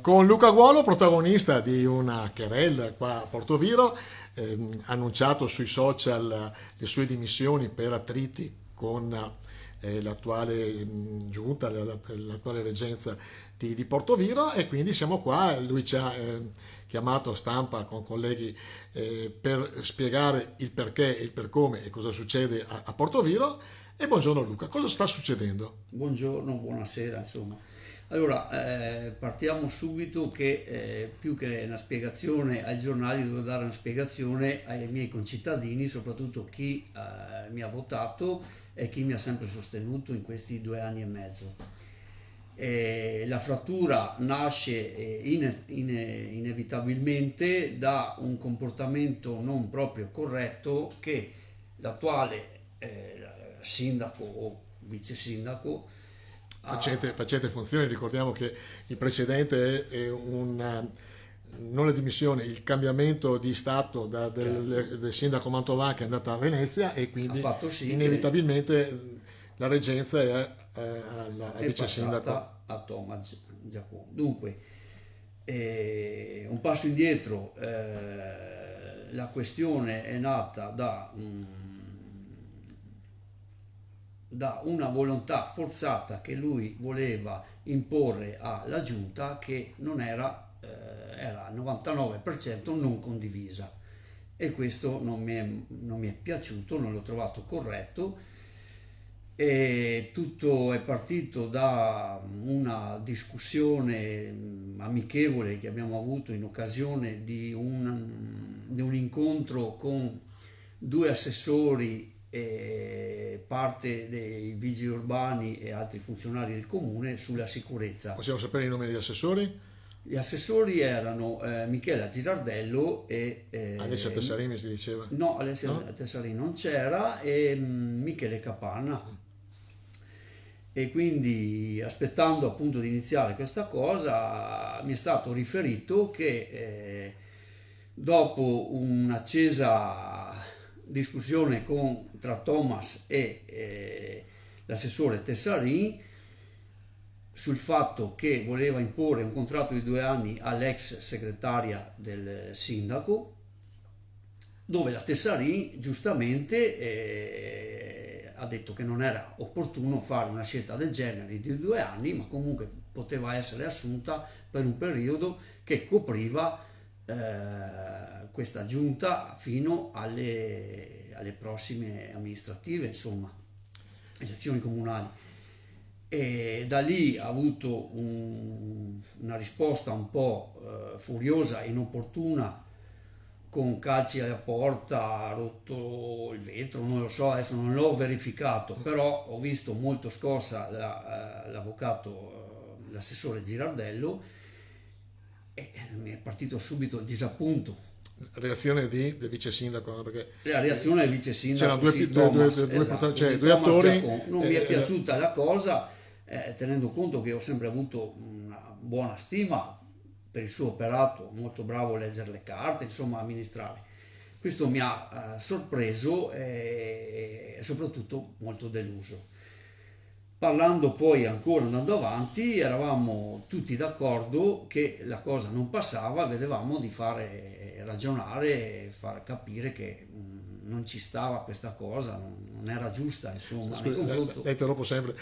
con Luca Guolo, protagonista di una querela qua a Portoviro, annunciato sui social le sue dimissioni per attriti con l'attuale giunta, l'attuale reggenza di Portoviro, e quindi siamo qua. Lui ci ha chiamato a stampa con colleghi per spiegare il perché, il per come e cosa succede a Portoviro. E buongiorno Luca, cosa sta succedendo? Buongiorno, buonasera, insomma. Allora, partiamo subito che più che una spiegazione ai giornali devo dare una spiegazione ai miei concittadini, soprattutto chi mi ha votato e chi mi ha sempre sostenuto in questi 2 anni e mezzo. La frattura nasce inevitabilmente da un comportamento non proprio corretto che l'attuale sindaco o vice sindaco Facete funzione, ricordiamo che il precedente è non le dimissioni, il cambiamento di stato certo, del sindaco Mantovani, che è andata a Venezia, e ha quindi fatto sì che inevitabilmente la reggenza è al è vice sindaco. passata a Thomas Giacomo. Dunque, un passo indietro, la questione è nata da una volontà forzata che lui voleva imporre alla giunta, che non era al 99% non condivisa, e questo non mi è piaciuto, non l'ho trovato corretto. E tutto è partito da una discussione amichevole che abbiamo avuto in occasione di un incontro con 2 assessori e parte dei vigili urbani e altri funzionari del comune sulla sicurezza. Possiamo sapere i nomi degli assessori? Gli assessori erano Michela Girardello Alessia Tessarini si diceva, no, Alessia no? Tessari non c'era, e Michele Capanna. E quindi, aspettando appunto di iniziare questa cosa, mi è stato riferito che dopo un'accesa discussione tra Thomas e l'assessore Tessarin sul fatto che voleva imporre un contratto di 2 anni all'ex segretaria del sindaco, dove la Tessarin giustamente ha detto che non era opportuno fare una scelta del genere di 2 anni, ma comunque poteva essere assunta per un periodo che copriva questa giunta fino alle prossime amministrative, insomma, elezioni comunali. E da lì ha avuto una risposta un po' furiosa e inopportuna, con calci alla porta, ha rotto il vetro, non lo so, adesso non l'ho verificato, però ho visto molto scossa l'avvocato, l'assessore Girardello, e mi è partito subito il disappunto. Reazione del vice sindaco, no? Perché La reazione del vice c'erano sindaco, sì, Thomas, esatto, cioè, di due Thomas attori. Giacomo. Non mi è piaciuta la cosa, tenendo conto che ho sempre avuto una buona stima per il suo operato, molto bravo a leggere le carte, insomma, amministrare. Questo mi ha sorpreso e soprattutto molto deluso. Parlando poi, ancora andando avanti, eravamo tutti d'accordo che la cosa non passava, vedevamo di fare ragionare e far capire che non ci stava questa cosa, non era giusta, insomma, nei Scusi, confronto. la interrompo sempre.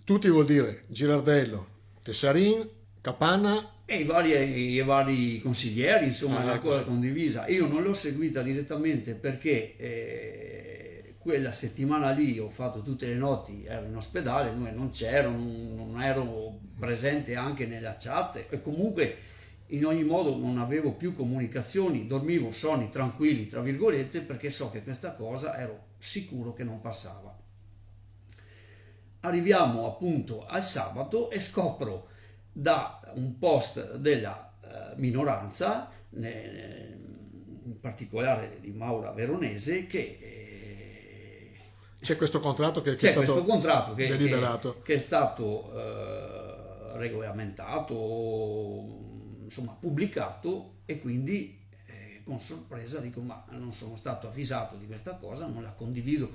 Tutti vuol dire Girardello, Tessarin, Capanna. E i vari consiglieri, insomma, è una Ecco, cosa sì. condivisa. Io non l'ho seguita direttamente perché quella settimana lì ho fatto tutte le notti, ero in ospedale, non c'ero, non ero presente anche nella chat, e comunque in ogni modo non avevo più comunicazioni, dormivo sonni tranquilli, tra virgolette, perché so che questa cosa ero sicuro che non passava. Arriviamo appunto al sabato e scopro da un post della minoranza, in particolare di Maura Veronese, che C'è questo contratto che è c'è questo stato contratto deliberato. che è stato regolamentato, insomma pubblicato, e quindi con sorpresa dico: ma non sono stato avvisato di questa cosa, non la condivido,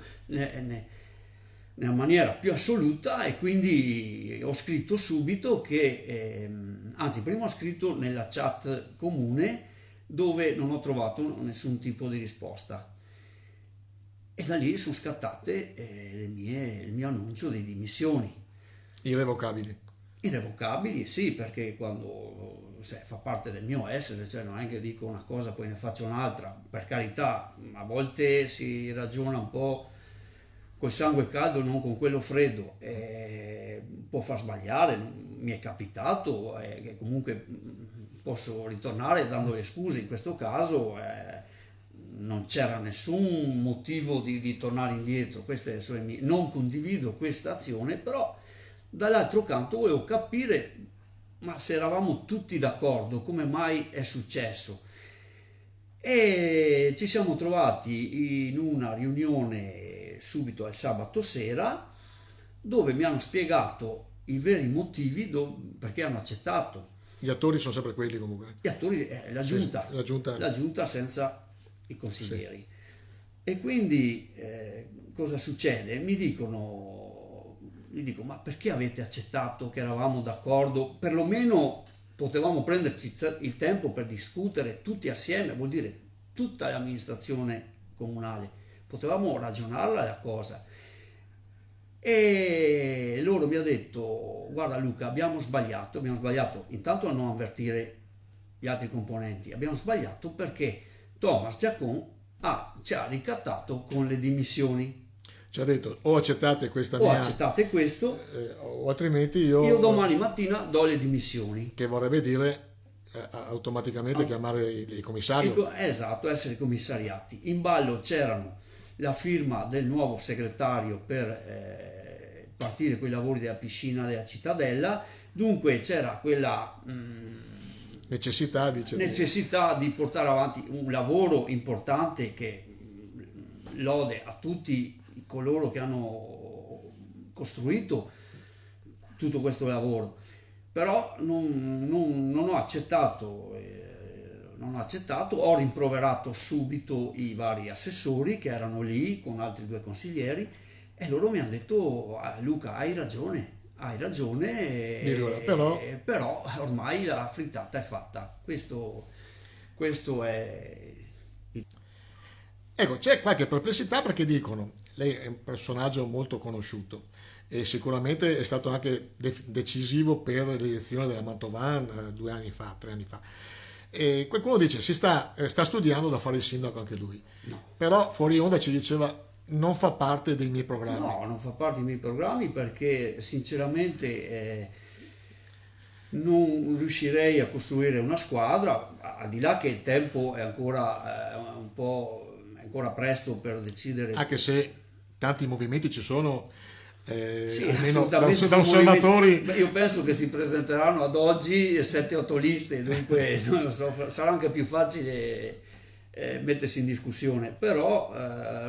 nella maniera più assoluta, e quindi ho scritto subito che, anzi prima ho scritto nella chat comune dove non ho trovato nessun tipo di risposta, e da lì sono scattate il mio annuncio di dimissioni. Irrevocabili. Irrevocabili, sì, perché quando fa parte del mio essere, cioè non è che dico una cosa poi ne faccio un'altra, per carità, a volte si ragiona un po' col sangue caldo, non con quello freddo, può far sbagliare, mi è capitato, che comunque posso ritornare dando le scuse. In questo caso non c'era nessun motivo di tornare indietro, non condivido questa azione, però dall'altro canto volevo capire, ma se eravamo tutti d'accordo, come mai è successo? E ci siamo trovati in una riunione subito al sabato sera, dove mi hanno spiegato i veri motivi perché hanno accettato. Gli attori sono sempre quelli comunque. Gli attori, la giunta, sì, la giunta senza i consiglieri. Sì. E quindi cosa succede? Mi dico, ma perché avete accettato che eravamo d'accordo? Perlomeno potevamo prenderci il tempo per discutere tutti assieme, vuol dire tutta l'amministrazione comunale, potevamo ragionarla la cosa. E loro mi hanno detto: guarda Luca, abbiamo sbagliato intanto a non avvertire gli altri componenti, abbiamo sbagliato perché Thomas Giacon ci ha ricattato con le dimissioni. Ci ha detto: o accettate questa o accettate questo, o altrimenti io domani mattina do le dimissioni. Che vorrebbe dire automaticamente chiamare il commissario. Esatto, essere commissariati. In ballo c'erano la firma del nuovo segretario per partire con i lavori della piscina della Cittadella, dunque c'era quella necessità di portare avanti un lavoro importante che lode a tutti coloro che hanno costruito tutto questo lavoro. Però non ho accettato, ho rimproverato subito i vari assessori che erano lì con altri 2 consiglieri, e loro mi hanno detto: Luca, hai ragione, però ormai la frittata è fatta. Questo è... Ecco, c'è qualche perplessità perché dicono: lei è un personaggio molto conosciuto e sicuramente è stato anche decisivo per l'elezione della Mantovan 2 anni fa, 3 anni fa. E qualcuno dice: sta studiando da fare il sindaco anche lui. No. Però fuori onda ci diceva: non fa parte dei miei programmi. No, non fa parte dei miei programmi perché sinceramente non riuscirei a costruire una squadra, al di là che il tempo è ancora un po' ancora presto per decidere. Anche se tanti movimenti ci sono, sì, almeno da osservatori. Io penso che si presenteranno ad oggi 7-8 liste, dunque non so, sarà anche più facile mettersi in discussione, però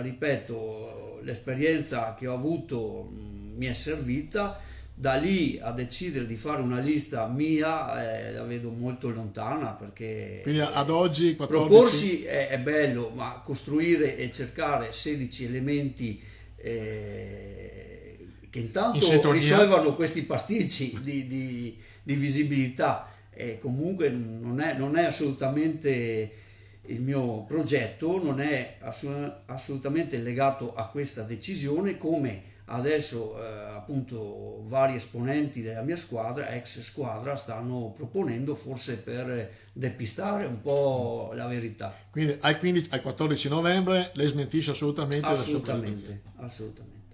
ripeto, l'esperienza che ho avuto mi è servita. Da lì a decidere di fare una lista mia la vedo molto lontana, perché quindi ad oggi 14... proporsi è bello, ma costruire e cercare 16 elementi che intanto risolvano questi pasticci di visibilità, comunque non è assolutamente il mio progetto, non è assolutamente legato a questa decisione, come adesso appunto vari esponenti della mia squadra, ex squadra, stanno proponendo, forse per depistare un po' la verità. Quindi al 14 novembre lei smentisce assolutamente la sua presentazione. Assolutamente.